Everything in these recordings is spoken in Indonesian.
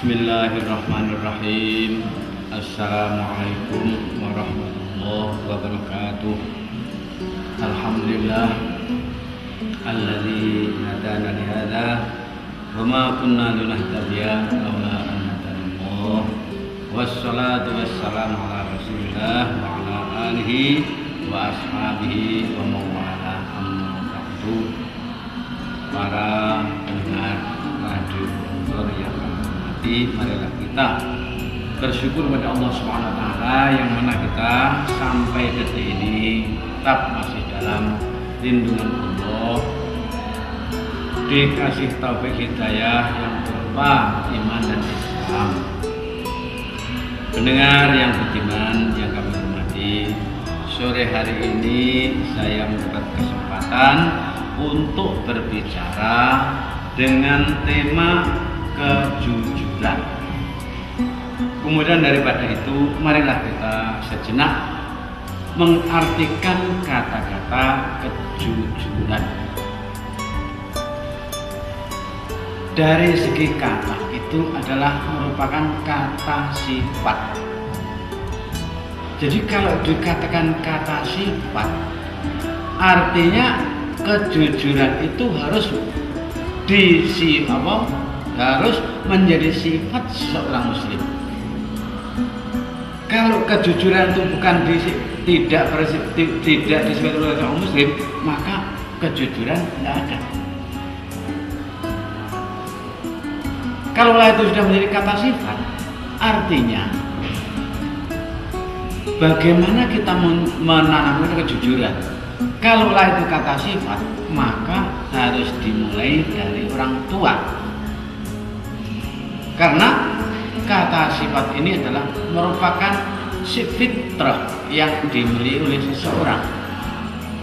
Bismillahirrahmanirrahim. Assalamualaikum warahmatullahi wabarakatuh. Alhamdulillah alladzi hadana li hadza wa ma kunna linahtadiya laula an hadana. Wassalatu wassalamu ala Rasulillah wa ala alihi wa ashabihi wa mawala amma ba'du. Para pendengar radio yang marilah kita bersyukur kepada Allah Subhanahu wa taala yang mana kita sampai detik ini tetap masih dalam lindungan Allah, dikasih taufik hidayah yang berupa iman dan Islam. Pendengar yang budiman yang kami hormati, sore hari ini saya mendapat kesempatan untuk berbicara dengan tema kejujuran. Kemudian daripada itu, marilah kita sejenak mengartikan kata-kata kejujuran. Dari segi kata itu adalah merupakan kata sifat. Jadi kalau dikatakan kata sifat, artinya kejujuran itu harus harus menjadi sifat seorang muslim. Kalau kejujuran itu bukan tidak disifat oleh seorang muslim, maka kejujuran tidak ada. Kalau itu sudah menjadi kata sifat, artinya bagaimana kita menanamkan kejujuran. Kalau itu kata sifat, maka harus dimulai dari orang tua. Karena kata sifat ini adalah merupakan fitrah yang dimiliki oleh seseorang.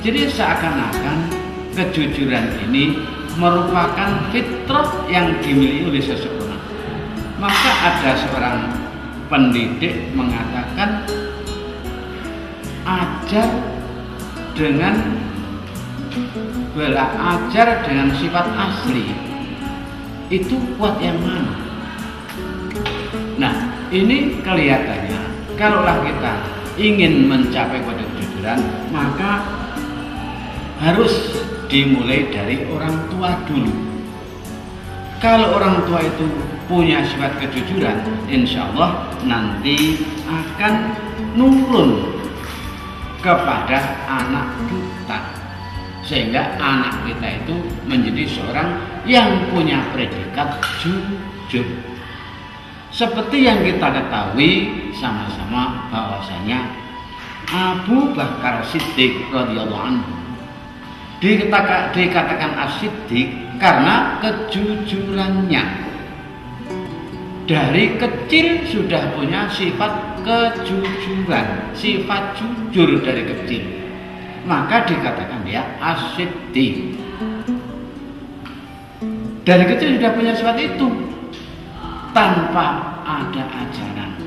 Jadi seakan-akan kejujuran ini merupakan fitrah yang dimiliki oleh seseorang. Maka ada seorang pendidik mengatakan, ajar dengan sifat asli itu kuat yang mana? Nah, ini kelihatannya kalaulah kita ingin mencapai pada kejujuran, maka harus dimulai dari orang tua dulu. Kalau orang tua itu punya sifat kejujuran, insya Allah nanti akan nurun kepada anak kita, sehingga anak kita itu menjadi seorang yang punya predikat jujur. Seperti yang kita ketahui sama-sama bahwasanya Abu Bakar Siddiq radhiyallahu anhu dikatakan as-siddiq karena kejujurannya. Dari kecil sudah punya sifat kejujuran, sifat jujur dari kecil. Maka dikatakan dia as-siddiq. Dari kecil sudah punya sifat itu tanpa ada ajaran.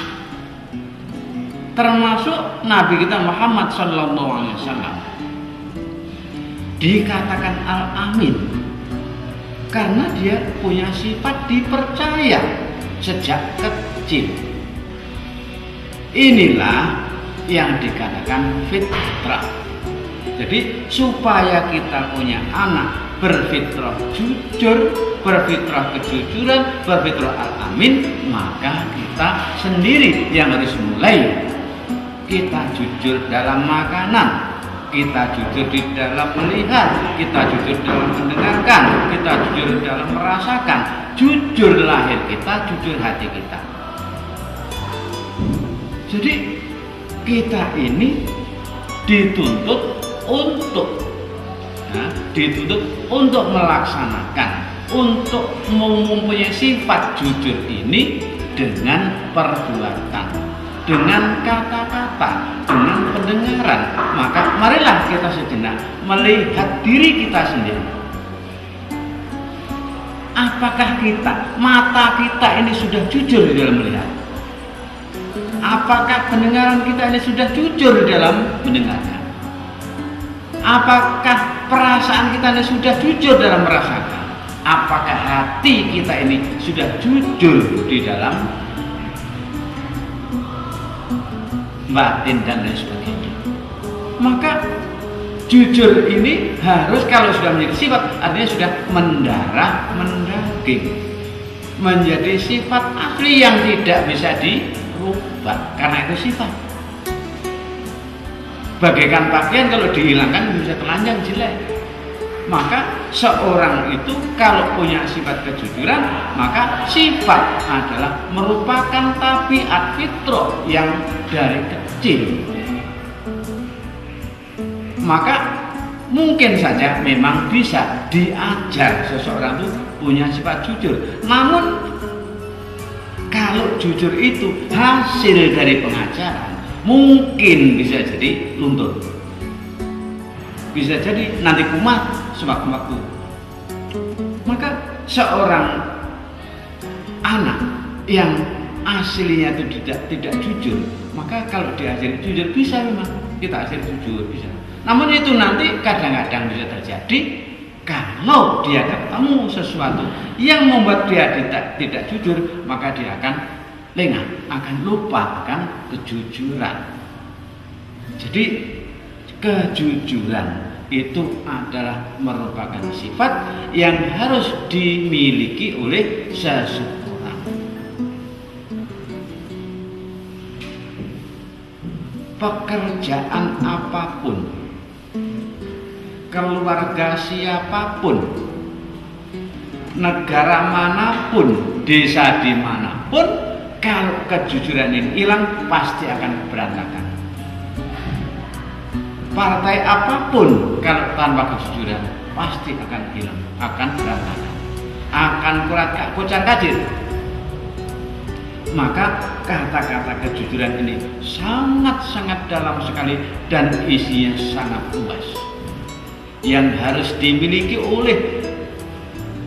Termasuk Nabi kita Muhammad SAW dikatakan al-amin karena dia punya sifat dipercaya sejak kecil. Inilah yang dikatakan fitrah. Jadi supaya kita punya anak berfitrah jujur, berfitrah kejujuran, berfitrah al-amin, maka kita sendiri yang harus mulai. Kita jujur dalam makanan, kita jujur di dalam melihat, kita jujur dalam mendengarkan, kita jujur dalam merasakan, jujur lahir kita, jujur hati kita. Jadi kita ini dituntut untuk melaksanakan, untuk mempunyai sifat jujur ini dengan perbuatan, dengan kata-kata, dengan pendengaran. Maka marilah kita sejenak melihat diri kita sendiri. Apakah mata kita ini sudah jujur di dalam melihat? Apakah pendengaran kita ini sudah jujur di dalam mendengarkan? Apakah perasaan kita ini sudah jujur dalam merasakan? apakah hati kita ini sudah jujur di dalam batin dan lain sebagainya. Maka jujur ini harus, kalau sudah menjadi sifat, artinya sudah mendarah mendaging, menjadi sifat asli yang tidak bisa dirubah, karena itu sifat. Bagaikan pakaian, kalau dihilangkan bisa telanjang jelek. Maka seorang itu kalau punya sifat kejujuran, maka sifat adalah merupakan tabiat fitrah yang dari kecil. Maka mungkin saja memang bisa diajar seseorang itu punya sifat jujur. Namun kalau jujur itu hasil dari pengajaran, mungkin bisa jadi luntur, bisa jadi nanti kumat sewaktu-waktu. Maka seorang anak yang aslinya itu tidak jujur, maka kalau diajari jujur bisa, memang kita ajari jujur bisa. Namun itu nanti kadang-kadang bisa terjadi kalau dia ketemu sesuatu yang membuat dia tidak jujur, maka dia akan lengah, akan lupa akan kejujuran. Jadi kejujuran itu adalah merupakan sifat yang harus dimiliki oleh seseorang. Pekerjaan apapun, keluarga siapapun, negara manapun, desa dimanapun, kalau kejujuran ini hilang pasti akan berantakan. Partai apapun kalau tanpa kejujuran pasti akan hilang, akan berantakan, akan kocar-kacir. Maka kata-kata kejujuran ini sangat-sangat dalam sekali dan isinya sangat luas, yang harus dimiliki oleh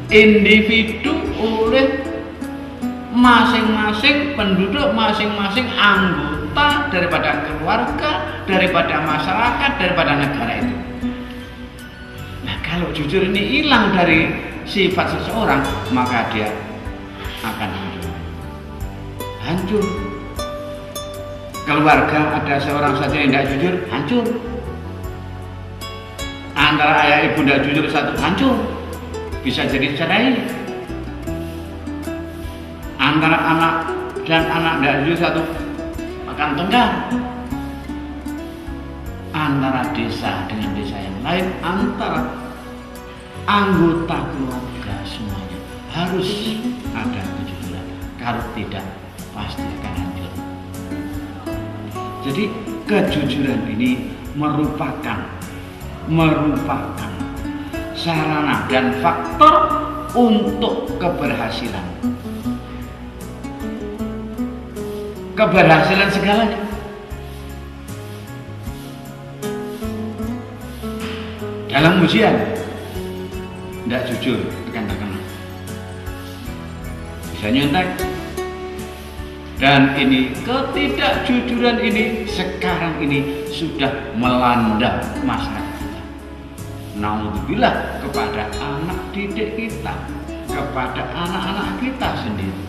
individu, oleh masing-masing penduduk, masing-masing anggota daripada keluarga, daripada masyarakat, daripada negara itu. Nah, kalau jujur ini hilang dari sifat seseorang, maka dia akan hancur. Keluarga ada seorang saja yang tidak jujur, hancur. Antara ayah ibu tidak jujur satu, hancur, bisa jadi cerai. Antara anak dan anak tidak jujur satu, akan tengkar. Antara desa dengan desa yang lain, antara anggota keluarga, semuanya harus ada kejujuran. Kalau tidak, pasti akan hancur. Jadi kejujuran ini merupakan sarana dan faktor untuk keberhasilan segalanya. Dalam ujian tidak jujur, tekan bisa nyontek. Dan ini ketidakjujuran ini sekarang ini sudah melanda masyarakat kita. Naudzubillah, kepada anak didik kita, kepada anak-anak kita sendiri.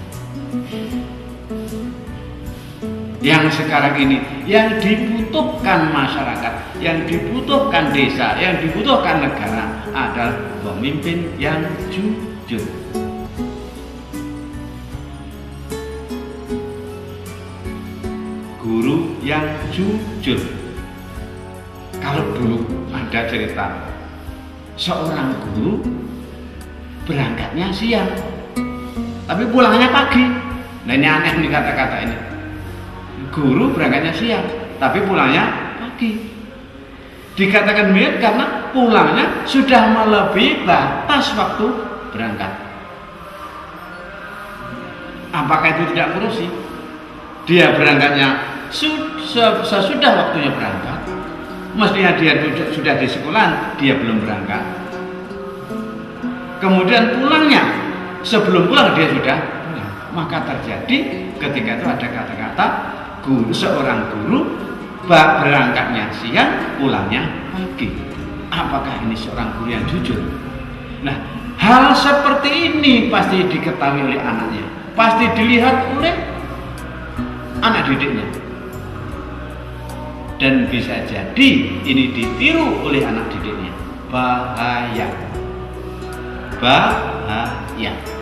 Yang sekarang ini yang dibutuhkan masyarakat, yang dibutuhkan desa, yang dibutuhkan negara adalah pemimpin yang jujur. Guru yang jujur. Kalau dulu ada cerita seorang guru berangkatnya siang tapi pulangnya pagi. Nah, ini aneh nih kata-kata ini. Guru berangkatnya siang tapi pulangnya pagi. Dikatakan mirip karena pulangnya sudah melebihi batas waktu berangkat. Apakah itu tidak korupsi? Dia berangkatnya sesudah waktunya berangkat, mestinya dia sudah di sekolah, dia belum berangkat. Kemudian pulangnya, sebelum pulang dia sudah pulang. Maka terjadi ketika itu ada kata-kata seorang guru berangkatnya siang, pulangnya pagi. Apakah ini seorang guru yang jujur? Nah, hal seperti ini pasti diketahui oleh anaknya, pasti dilihat oleh anak didiknya, dan bisa jadi ini ditiru oleh anak didiknya. Bahaya, bahaya.